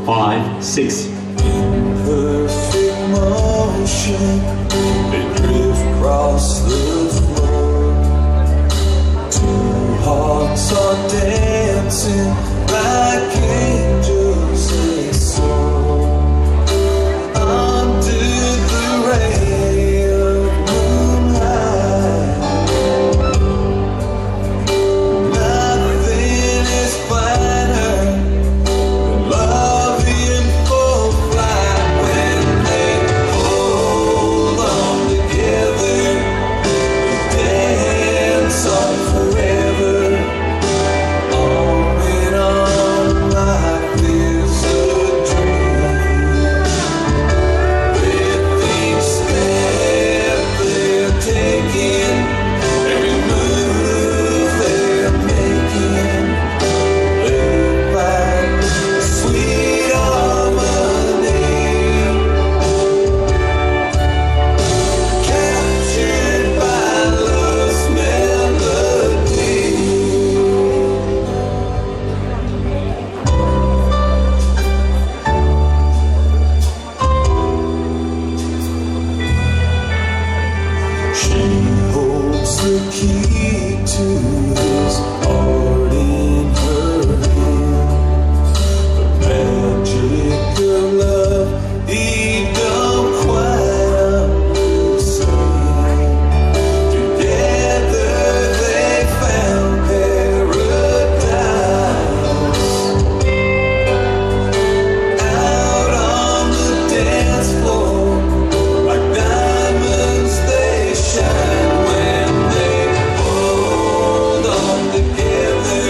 5, 6. Perfect motion, they drift across the floor. Two hearts are dancing like angels they soar. Under the ray of moonlight, nothing is finer than love in full flight. When they hold on together, they dance on forever. On and on, life is a dream. With each step they're taking, every move they're making, they find sweet harmony, captured by love's melody. She holds the key to his heart in her hand. The magic of love he don't quite understand. Together they found paradise. Out on the dance floor, like diamonds they shine. When they hold on together,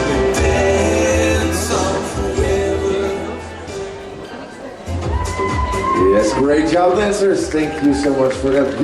they dance on forever. Yes, great job, dancers. Thank you so much for that.